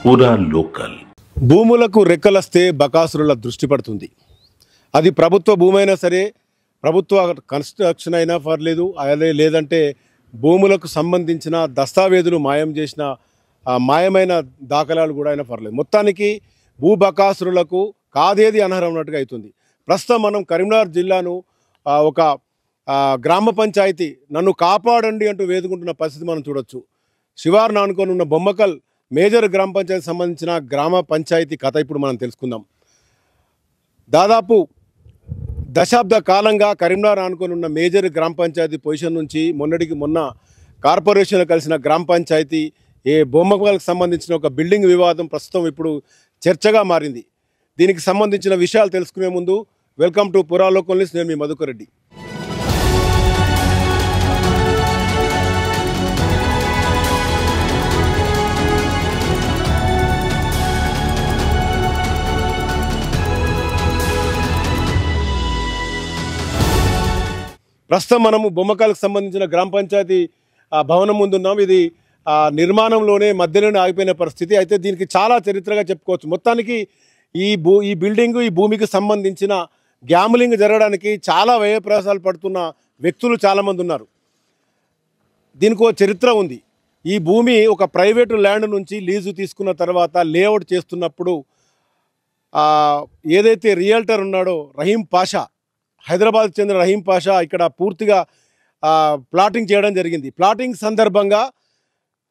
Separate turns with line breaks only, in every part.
పూరా లోకల్.
భూములకు రెక్కలస్తే బకాసురుల దృష్టి పడుతుంది. అది ప్రభుత్వ భూమి అయినా సరే, ప్రభుత్వ కన్స్ట్రక్షన్ అయినా పర్లేదు, అదే లేదంటే భూములకు సంబంధించిన దస్తావేజులు మాయం చేసిన మాయమైన దాఖలాలు కూడా అయినా పర్లేదు. మొత్తానికి భూ బకాసురులకు కాదేది అనర్హం అన్నట్టుగా అవుతుంది. ప్రస్తుతం మనం కరీంనగర్ జిల్లాను ఒక గ్రామ పంచాయతీ నన్ను కాపాడండి అంటూ వేదుకుంటున్న పరిస్థితి మనం చూడొచ్చు. శివారును ఆనుకొని ఉన్న బొమ్మకల్ మేజర్ గ్రామ పంచాయతీ సంబంధించిన గ్రామ పంచాయతీ కథ ఇప్పుడు మనం తెలుసుకుందాం. దాదాపు దశాబ్ద కాలంగా కరీంనగర్ ఆనుకొని ఉన్న మేజర్ గ్రామ పంచాయతీ పొజిషన్ నుంచి మొన్నటికి మొన్న కార్పొరేషన్లో కలిసిన గ్రామ పంచాయతీ బొమ్మకల్కి సంబంధించిన ఒక బిల్డింగ్ వివాదం ప్రస్తుతం ఇప్పుడు చర్చగా మారింది. దీనికి సంబంధించిన విషయాలు తెలుసుకునే ముందు వెల్కమ్ టు పూరా లోకల్ న్యూస్. నేను మీ మధుకర్ రెడ్డి. ప్రస్తుతం మనము బొమ్మకాలకు సంబంధించిన గ్రామ పంచాయతీ భవనం ముందున్నాం. ఇది నిర్మాణంలోనే మధ్యలోనే ఆగిపోయిన పరిస్థితి. అయితే దీనికి చాలా చరిత్రగా చెప్పుకోవచ్చు. మొత్తానికి ఈ బిల్డింగు, ఈ భూమికి సంబంధించిన గ్యామ్లింగ్ జరగడానికి చాలా వ్యయప్రయాసాలు పడుతున్న వ్యక్తులు చాలామంది ఉన్నారు. దీనికి ఒక చరిత్ర ఉంది. ఈ భూమి ఒక ప్రైవేటు ల్యాండ్ నుంచి లీజు తీసుకున్న తర్వాత లేఅవుట్ చేస్తున్నప్పుడు ఏదైతే రియల్టర్ ఉన్నాడో రహీం పాషా, హైదరాబాద్కు చెందిన రహీం పాషా ఇక్కడ పూర్తిగా ప్లాటింగ్ చేయడం జరిగింది. ప్లాటింగ్ సందర్భంగా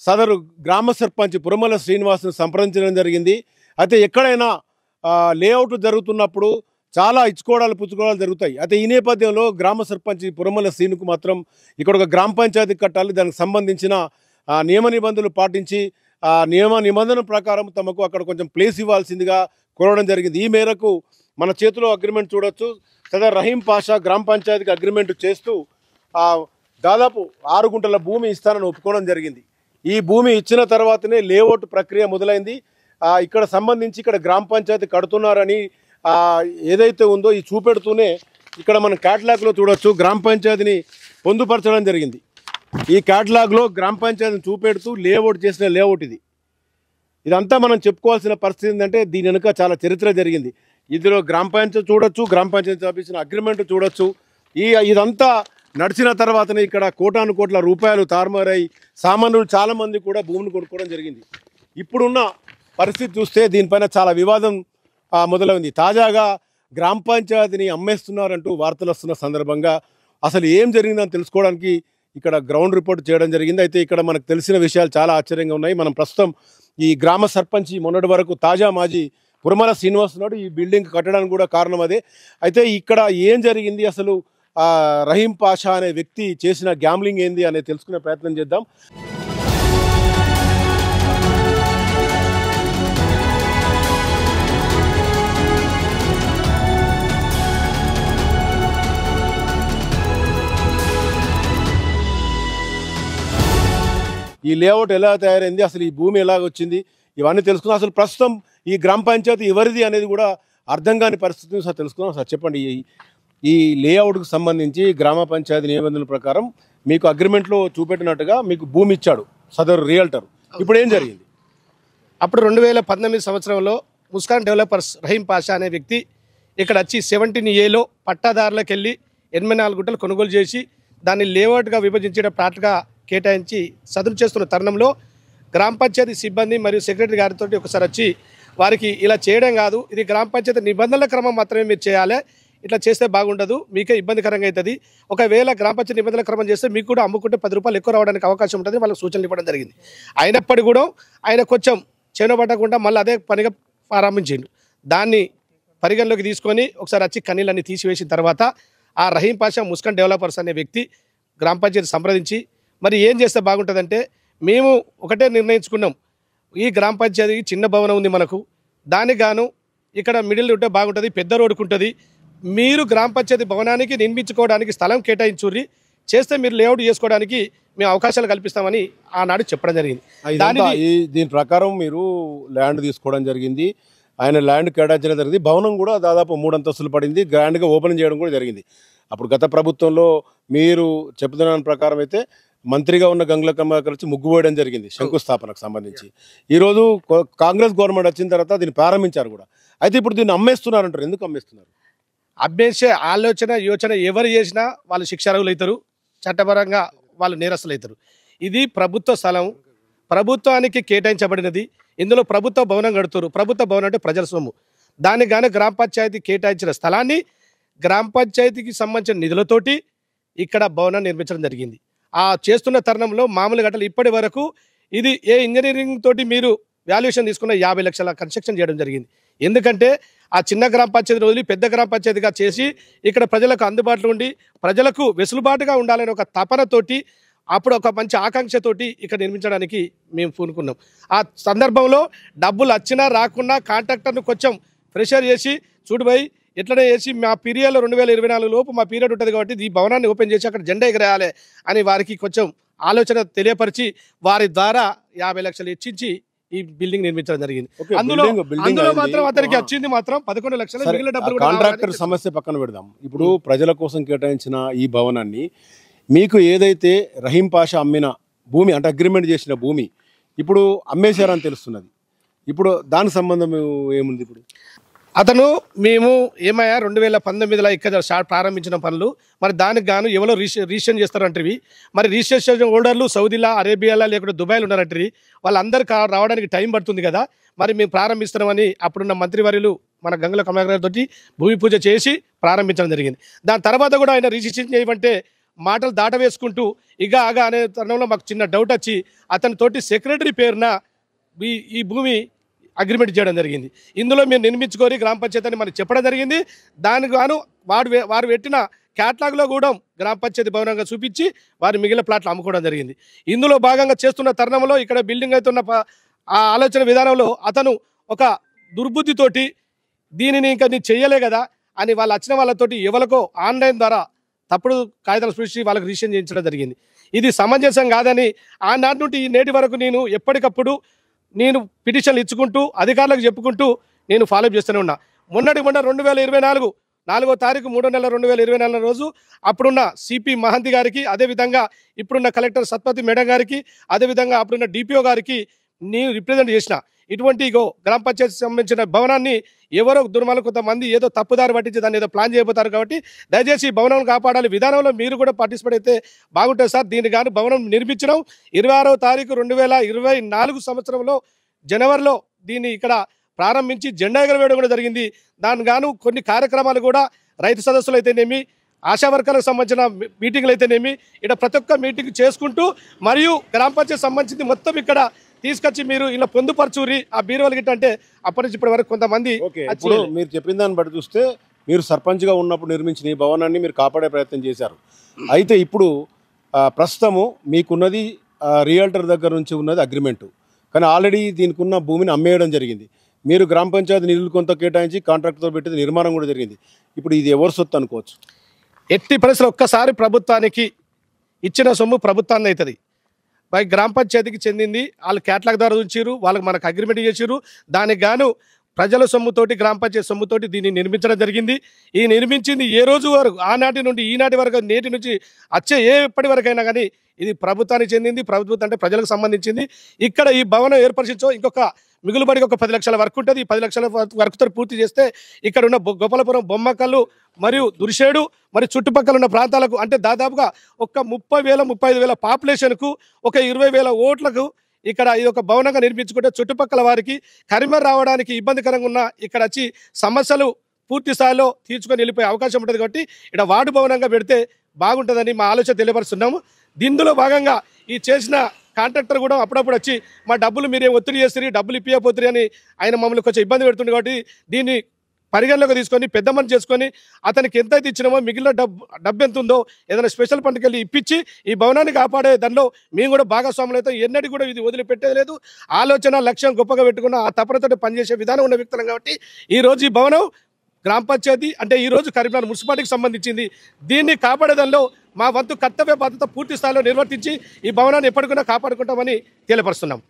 సదరు గ్రామ సర్పంచ్ పురమల శ్రీనివాస్ను సంప్రదించడం జరిగింది. అయితే ఎక్కడైనా లేఅవుట్ జరుగుతున్నప్పుడు చాలా ఇచ్చుకోవడాలు పుచ్చుకోవడాలు జరుగుతాయి. అయితే ఈ నేపథ్యంలో గ్రామ సర్పంచ్ పురమల శ్రీనుకు మాత్రం ఇక్కడ ఒక గ్రామ పంచాయతీ కట్టాలి, దానికి సంబంధించిన నియమ నిబంధనలు పాటించి నియమ నిబంధనల ప్రకారం తమకు అక్కడ కొంచెం ప్లేస్ ఇవ్వాల్సిందిగా కోరడం జరిగింది. ఈ మేరకు మన చేతిలో అగ్రిమెంట్ చూడొచ్చు. సదర్ రహీం పాషా గ్రామ పంచాయతీకి అగ్రిమెంట్ చేస్తూ దాదాపు 6 గుంటల భూమి ఇస్తానని ఒప్పుకోవడం జరిగింది. ఈ భూమి ఇచ్చిన తర్వాతనే లేఅవుట్ ప్రక్రియ మొదలైంది. ఇక్కడ సంబంధించి ఇక్కడ గ్రామ పంచాయతీ కడుతున్నారని ఏదైతే ఉందో ఈ చూపెడుతూనే ఇక్కడ మనం క్యాటలాగ్లో చూడొచ్చు గ్రామ పంచాయతీని పొందుపరచడం జరిగింది. ఈ క్యాటలాగ్లో గ్రామ పంచాయతీని చూపెడుతూ లేఅవుట్ చేసిన లేఅవుట్ ఇది. ఇదంతా మనం చెప్పుకోవాల్సిన పరిస్థితి ఏంటంటే దీని వెనుక చాలా చరిత్ర జరిగింది. ఇందులో గ్రామ పంచాయతీ చూడొచ్చు, గ్రామ పంచాయతీ ఆఫీసిన అగ్రిమెంట్ చూడొచ్చు. ఇదంతా నడిచిన తర్వాతనే ఇక్కడ కోటాను కోట్ల రూపాయలు తారుమారై సామాన్యులు చాలామంది కూడా భూమిని కొనుక్కోవడం జరిగింది. ఇప్పుడున్న పరిస్థితి చూస్తే దీనిపైన చాలా వివాదం మొదలైంది. తాజాగా గ్రామ పంచాయతీని అమ్మేస్తున్నారంటూ వార్తలు వస్తున్న సందర్భంగా అసలు ఏం జరిగిందని తెలుసుకోవడానికి ఇక్కడ గ్రౌండ్ రిపోర్ట్ చేయడం జరిగింది. అయితే ఇక్కడ మనకు తెలిసిన విషయాలు చాలా ఆశ్చర్యంగా ఉన్నాయి. మనం ప్రస్తుతం ఈ గ్రామ సర్పంచ్ మొన్నటి వరకు తాజా మాజీ పురమల శ్రీనివాస్ ఉన్నాడు. ఈ బిల్డింగ్ కట్టడానికి కూడా కారణం అదే. అయితే ఇక్కడ ఏం జరిగింది, అసలు రహీం పాషా అనే వ్యక్తి చేసిన గ్యామ్లింగ్ ఏంది అనేది తెలుసుకునే ప్రయత్నం చేద్దాం. ఈ లేఅవుట్ ఎలా తయారైంది, అసలు ఈ భూమి ఎలాగ వచ్చింది, ఇవన్నీ తెలుసుకున్నాం. అసలు ప్రస్తుతం ఈ గ్రామ పంచాయతీ ఎవరిది అనేది కూడా అర్థం కాని పరిస్థితిని సార్ తెలుసుకున్నాం. సార్ చెప్పండి, ఈ లేఅవుట్కి సంబంధించి గ్రామ పంచాయతీ నిబంధనల ప్రకారం మీకు అగ్రిమెంట్లో చూపెట్టినట్టుగా మీకు భూమి ఇచ్చాడు సదరు రియల్టర్. ఇప్పుడు ఏం జరిగింది?
అప్పుడు 2019 సంవత్సరంలో ముస్కాన్ డెవలపర్స్ రహీం పాషా అనే వ్యక్తి ఇక్కడ వచ్చి 17A పట్టాదారులకు వెళ్ళి 84 గుంటలు కొనుగోలు చేసి దాన్ని లేఅవుట్గా విభజించే ప్లాట్గా కేటాయించి సదురు చేస్తున్న తరుణంలో గ్రామ పంచాయతీ సిబ్బంది మరియు సెక్రటరీ గారితో ఒకసారి వచ్చి వారికి ఇలా చేయడం కాదు, ఇది గ్రామ పంచాయతీ నిబంధనల క్రమం మాత్రమే మీరు చేయాలి, ఇట్లా చేస్తే బాగుండదు, మీకే ఇబ్బందికరంగా అవుతుంది, ఒకవేళ గ్రామ పంచాయతీ నిబంధనల క్రమం చేస్తే మీకు కూడా అమ్ముకుంటే 10 రూపాయలు ఎక్కువ రావడానికి అవకాశం ఉంటుంది, వాళ్ళకి సూచనలు ఇవ్వడం జరిగింది. అయినప్పటికీ కూడా ఆయన కొంచెం చేనబట్టకుండా మళ్ళీ అదే పనిగా ప్రారంభించిండు. దాన్ని పరిగణలోకి తీసుకొని ఒకసారి వచ్చి కన్నీళ్ళన్నీ తీసివేసిన తర్వాత ఆ రహీం పాషా ముస్కాన్ డెవలపర్స్ అనే వ్యక్తి గ్రామ పంచాయతీ సంప్రదించి మరి ఏం చేస్తే బాగుంటుందంటే మేము ఒకటే నిర్ణయించుకున్నాం, ఈ గ్రామ పంచాయతీ చిన్న భవనం ఉంది మనకు, దానికి గాను ఇక్కడ మిడిల్ ఉంటే బాగుంటుంది, పెద్ద రోడ్డుకు ఉంటుంది, మీరు గ్రామ పంచాయతీ భవనానికి నిర్మించుకోవడానికి స్థలం కేటాయించుర్రి, చేస్తే మీరు లేఅవుట్ చేసుకోవడానికి మేము అవకాశాలు కల్పిస్తామని ఆనాడు చెప్పడం జరిగింది.
దీని ప్రకారం మీరు ల్యాండ్ తీసుకోవడం జరిగింది, ఆయన ల్యాండ్ కేటాయించడం జరిగింది, భవనం కూడా దాదాపు 3 అంతస్తులు పడింది, గ్రాండ్గా ఓపెన్ చేయడం కూడా జరిగింది. అప్పుడు గత ప్రభుత్వంలో మీరు చెప్తున్న ప్రకారం అయితే మంత్రిగా ఉన్న గంగుల కమలాకర్ వచ్చి ముగ్గు వేయడం జరిగింది శంకుస్థాపనకు సంబంధించి. ఈరోజు కాంగ్రెస్ గవర్నమెంట్ వచ్చిన తర్వాత దీన్ని ప్రారంభించారు కూడా. అయితే ఇప్పుడు దీన్ని అమ్మేస్తున్నారు అంటారు. ఎందుకు అమ్మేస్తున్నారు?
అమ్మేసే ఆలోచన యోచన ఎవరు చేసినా వాళ్ళు శిక్షార్హులు అవుతారు, చట్టపరంగా వాళ్ళు నేరస్తులు అవుతారు. ఇది ప్రభుత్వ స్థలం, ప్రభుత్వానికి కేటాయించబడినది. ఇందులో ప్రభుత్వ భవనం కడుతున్నారు. ప్రభుత్వ భవనం అంటే ప్రజల సొమ్ము. దానికి గాను గ్రామ పంచాయతీ కేటాయించిన స్థలాన్ని గ్రామ పంచాయతీకి సంబంధించిన నిధులతోటి ఇక్కడ భవనం నిర్మించడం జరిగింది. ఆ చేస్తున్న తరుణంలో మామూలు గంటలు ఇప్పటి వరకు ఇది ఏ ఇంజనీరింగ్ తోటి మీరు వాల్యుయేషన్ తీసుకున్న 50 లక్షల కన్స్ట్రక్షన్ చేయడం జరిగింది. ఎందుకంటే ఆ చిన్న గ్రామ పంచాయతీ వదిలి పెద్ద గ్రామ పంచాయతీగా చేసి ఇక్కడ ప్రజలకు అందుబాటులో ఉండి ప్రజలకు వెసులుబాటుగా ఉండాలని ఒక తపనతోటి అప్పుడు ఒక మంచి ఆకాంక్షతోటి ఇక్కడ నిర్మించడానికి మేము పూనుకున్నాం. ఆ సందర్భంలో డబ్బులు వచ్చినా రాకున్నా కాంట్రాక్టర్ను కొంచెం ప్రెషర్ చేసి చూడుబోయి ఎట్లనే చేసి మా పీరియడ్లో 2024 లోపు మా పీరియడ్ ఉంటుంది కాబట్టి ఈ భవనాన్ని ఓపెన్ చేసి అక్కడ జెండా ఎగరేయాలి అని వారికి కొంచెం ఆలోచన తెలియపరిచి వారి ద్వారా 50 లక్షలు ఇచ్చించి ఈ బిల్డింగ్ నిర్మించడం జరిగింది. అందులో మాత్రం అతనికి వచ్చింది మాత్రం 11 లక్షలు. మిగిలిన డబ్బులు
కాంట్రాక్టర్ సమస్య పక్కన పెడదాం. ఇప్పుడు ప్రజల కోసం కేటాయించిన ఈ భవనాన్ని మీకు ఏదైతే రహీం పాషా అమ్మిన భూమి అంటే అగ్రిమెంట్ చేసిన భూమి ఇప్పుడు అమ్మేశారని తెలుస్తున్నది. ఇప్పుడు దానికి సంబంధం ఏముంది? ఇప్పుడు
అతను మేము ఏమయ్యా 2019లో ఇక్కడ ప్రారంభించిన పనులు మరి దానికి గాను ఎవరో రిజిస్ట్రేషన్ చేస్తారంటవి. మరి రిజిస్ట్రేషన్ హోల్డర్లు సౌదీలా, అరేబియాలా లేకుంటే దుబాయ్లో ఉన్నారంటవి. వాళ్ళందరూ రావడానికి టైం పడుతుంది కదా. మరి మేము ప్రారంభిస్తున్నామని అప్పుడున్న మంత్రివర్యులు మన గంగుల కమలాకర్ తోటి భూమి పూజ చేసి ప్రారంభించడం జరిగింది. దాని తర్వాత కూడా ఆయన రిజిస్ట్రేషన్ చేయమంటే మాటలు దాటవేసుకుంటూ ఆగా అనే తరుణంలో మాకు చిన్న డౌట్ వచ్చి అతని తోటి సెక్రటరీ పేరున ఈ భూమి అగ్రిమెంట్ చేయడం జరిగింది. ఇందులో మేము నిర్మించుకొని గ్రామ పంచాయతీ అని మనకు చెప్పడం జరిగింది. దానికి గాను వారు పెట్టిన క్యాట్లాగ్లో కూడా గ్రామ పంచాయతీ భవనంగా చూపించి వారి మిగిలిన ప్లాట్లు అమ్ముకోవడం జరిగింది. ఇందులో భాగంగా చేస్తున్న తరుణంలో ఇక్కడ బిల్డింగ్ అవుతున్న ఆ ఆలోచన విధానంలో అతను ఒక దుర్బుద్ధితోటి దీనిని ఇంకా నేను చెయ్యలే కదా అని వాళ్ళు వచ్చిన వాళ్ళతోటి ఎవరికో ఆన్లైన్ ద్వారా తప్పుడు కాగితాలు సృష్టించి వాళ్ళకి రిజిస్ట్రేషన్ చేయించడం జరిగింది. ఇది సమంజసం కాదని ఆనాటి నుండి ఈ నేటి వరకు నేను ఎప్పటికప్పుడు నేను పిటిషన్లు ఇచ్చుకుంటూ అధికారులకు చెప్పుకుంటూ నేను ఫాలోఅప్ చేస్తూనే ఉన్నా. మొన్న 2024 4వ తారీఖు 3వ నెల 2024 రోజు అప్పుడున్న సిపి మహంతి గారికి, అదేవిధంగా ఇప్పుడున్న కలెక్టర్ సత్పతి మేడం గారికి, అదేవిధంగా అప్పుడున్న డిపిఓ గారికి నేను రిప్రజెంట్ చేసిన ఇటువంటి గ్రామ పంచాయతీ సంబంధించిన భవనాన్ని ఎవరో దుర్మార్గులు కొంతమంది ఏదో తప్పుదారి పట్టించి దాన్ని ఏదో ప్లాన్ చేయబోతారు. కాబట్టి దయచేసి భవనం కాపాడాలి విధానంలో మీరు కూడా పార్టిసిపేట్ అయితే బాగుంటుంది సార్. దీని గాను భవనం నిర్మించడం 26వ తారీఖు 2024 సంవత్సరంలో జనవరిలో దీన్ని ఇక్కడ ప్రారంభించి జెండా ఎగరవేయడం కూడా జరిగింది. దాని గాను కొన్ని కార్యక్రమాలు కూడా రైతు సదస్సులు అయితేనేమి, ఆశా వర్కర్లకు సంబంధించిన మీటింగ్లు అయితేనేమి ఇక్కడ ప్రతి ఒక్క మీటింగ్ చేసుకుంటూ మరియు గ్రామ పంచాయతీ సంబంధించింది మొత్తం ఇక్కడ తీసుకొచ్చి మీరు ఇలా పొందుపరచూరి ఆ బీరువాలు గిట్ట అంటే అప్పటి నుంచి ఇప్పటి వరకు కొంతమంది.
ఇప్పుడు మీరు చెప్పిన దాన్ని బట్టి చూస్తే మీరు సర్పంచ్గా ఉన్నప్పుడు నిర్మించిన ఈ భవనాన్ని మీరు కాపాడే ప్రయత్నం చేశారు. అయితే ఇప్పుడు ప్రస్తుతము మీకున్నది రియల్టర్ దగ్గర నుంచి ఉన్నది అగ్రిమెంటు, కానీ ఆల్రెడీ దీనికి ఉన్న భూమిని అమ్మేయడం జరిగింది. మీరు గ్రామ పంచాయతీ నిధులు కొంత కేటాయించి కాంట్రాక్ట్తో పెట్టేది నిర్మాణం కూడా జరిగింది. ఇప్పుడు ఇది ఎవరు సొత్తు అనుకోవచ్చు?
ఎట్టి పరిస్థితుల్లో ఒక్కసారి ప్రభుత్వానికి ఇచ్చిన సొమ్ము ప్రభుత్వాన్ని అవుతుంది. గ్రామ పంచాయతీకి చెందింది వాళ్ళు క్యాట్లాగ్ ద్వారా ఉంచారు, వాళ్ళకి మనకు అగ్రిమెంట్ చేసారు. దానికి గాను ప్రజల సొమ్ముతోటి గ్రామ పంచాయతీ సొమ్ముతోటి దీన్ని నిర్మించడం జరిగింది. ఈ నిర్మించింది ఏ రోజు వరకు ఆనాటి నుండి ఈనాటి వరకు నేటి నుంచి వచ్చే ఎప్పటి వరకైనా కానీ ఇది ప్రభుత్వానికి చెందింది. ప్రభుత్వం అంటే ప్రజలకు సంబంధించింది. ఇక్కడ ఈ భవనం ఏర్పరిచించో ఇంకొక మిగులుబడికి ఒక 10 లక్షల వర్క్ ఉంటుంది. ఈ 10 లక్షల వర్క్తో పూర్తి చేస్తే ఇక్కడ ఉన్న గోపాలపురం, బొమ్మకల్లు మరియు దుర్షేడు మరి చుట్టుపక్కల ఉన్న ప్రాంతాలకు అంటే దాదాపుగా ఒక 30,000-35,000 పాపులేషన్కు ఒక 20,000 ఓట్లకు ఇక్కడ ఇది ఒక భవనంగా నిర్మించుకుంటే చుట్టుపక్కల వారికి కరీంనగర్ రావడానికి ఇబ్బందికరంగా ఉన్న ఇక్కడ వచ్చి సమస్యలు పూర్తి స్థాయిలో తీర్చుకొని వెళ్ళిపోయే అవకాశం ఉంటుంది. కాబట్టి ఇక్కడ వార్డు భవనంగా పెడితే బాగుంటుందని మా ఆలోచన తెలియపరుస్తున్నాము. దీనిలో భాగంగా ఈ చేసిన కాంట్రాక్టర్ కూడా అప్పుడప్పుడు వచ్చి మా డబ్బులు మీరేం ఒత్తిడి చేస్తారు, డబ్బులు ఇప్పియపోతుంది అని ఆయన మమ్మల్ని కొంచెం ఇబ్బంది పెడుతుంది. కాబట్టి దీన్ని పరిగణలోకి తీసుకొని పెద్ద మనిషి చేసుకొని అతనికి ఎంతైతే ఇచ్చినామో మిగిలిన డబ్బు ఎంత ఉందో ఏదైనా స్పెషల్ పంటకి వెళ్ళి ఇప్పించి ఈ భవనాన్ని కాపాడే దానిలో మేము కూడా భాగస్వాములు అయితే ఎన్నటి కూడా ఇది వదిలిపెట్టేది లేదు. ఆలోచన లక్ష్యం గొప్పగా పెట్టుకున్న ఆ తపనతో పనిచేసే విధానం ఉన్న వ్యక్తులం. కాబట్టి ఈరోజు ఈ భవనం గ్రామ పంచాయతీ అంటే ఈరోజు కరీంనగర్ మున్సిపాలిటీకి సంబంధించింది. దీన్ని కాపాడేదానిలో మా వంతు కర్తవ్య బాధ్యత పూర్తి స్థాయిలో నిర్వర్తించి ఈ భవనాన్ని ఎప్పటికైనా కాపాడుకుంటామని తెలియపరుస్తున్నాం.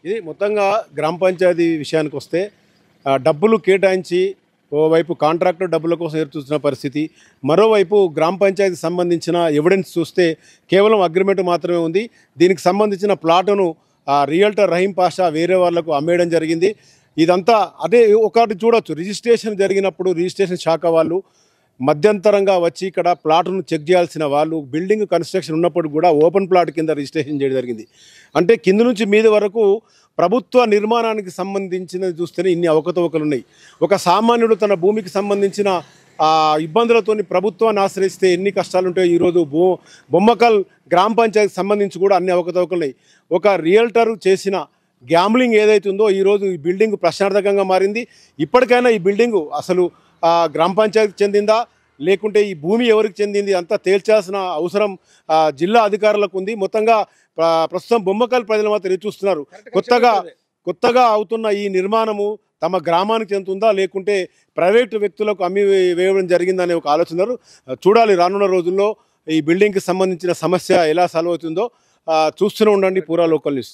ఇది మొత్తంగా గ్రామ పంచాయతీ విషయానికి వస్తే డబ్బులు కేటాయించి ఓవైపు కాంట్రాక్టర్ డబ్బుల కోసం ఎదురుచూస్తున్న పరిస్థితి, మరోవైపు గ్రామ పంచాయతీకి సంబంధించిన ఎవిడెన్స్ చూస్తే కేవలం అగ్రిమెంట్ మాత్రమే ఉంది. దీనికి సంబంధించిన ప్లాటును రియల్టర్ రహీం పాషా వేరే వాళ్లకు అమ్మేయడం జరిగింది. ఇదంతా అదే ఒకటి చూడొచ్చు, రిజిస్ట్రేషన్ జరిగినప్పుడు రిజిస్ట్రేషన్ శాఖ వాళ్ళు మధ్యంతరంగా వచ్చి ఇక్కడ ప్లాట్ను చెక్ చేయాల్సిన వాళ్ళు బిల్డింగ్ కన్స్ట్రక్షన్ ఉన్నప్పుడు కూడా ఓపెన్ ప్లాట్ కింద రిజిస్ట్రేషన్ చేయడం జరిగింది. అంటే కింద నుంచి మీద వరకు ప్రభుత్వ నిర్మాణానికి సంబంధించినది చూస్తేనే ఇన్ని అవకతవకలు ఉన్నాయి. ఒక సామాన్యుడు తన భూమికి సంబంధించిన ఇబ్బందులతోని ప్రభుత్వాన్ని ఆశ్రయిస్తే ఎన్ని కష్టాలు ఉంటాయో ఈరోజు బొమ్మకల్ గ్రామ పంచాయతీకి సంబంధించి కూడా అన్ని అవకతవకలు ఉన్నాయి. ఒక రియల్టర్ చేసిన గ్యాంబ్లింగ్ ఏదైతే ఉందో ఈరోజు ఈ బిల్డింగ్ ప్రశ్నార్థకంగా మారింది. ఇప్పటికైనా ఈ బిల్డింగు అసలు గ్రామ పంచాయతీకి చెందిందా లేకుంటే ఈ భూమి ఎవరికి చెందింది అంతా తేల్చాల్సిన అవసరం జిల్లా అధికారులకు ఉంది. మొత్తంగా ప్రస్తుతం బొమ్మకల్ ప్రజలు మాత్రం ఎదురు చూస్తున్నారు. కొత్తగా అవుతున్న ఈ నిర్మాణము తమ గ్రామానికి చెందుతుందా లేకుంటే ప్రైవేటు వ్యక్తులకు అమ్మి వేయడం జరిగిందనే ఒక ఆలోచన చూడాలి. రానున్న రోజుల్లో ఈ బిల్డింగ్కి సంబంధించిన సమస్య ఎలా సాల్వ్ అవుతుందో చూస్తూనే ఉండండి పూరా లోకల్ న్యూస్.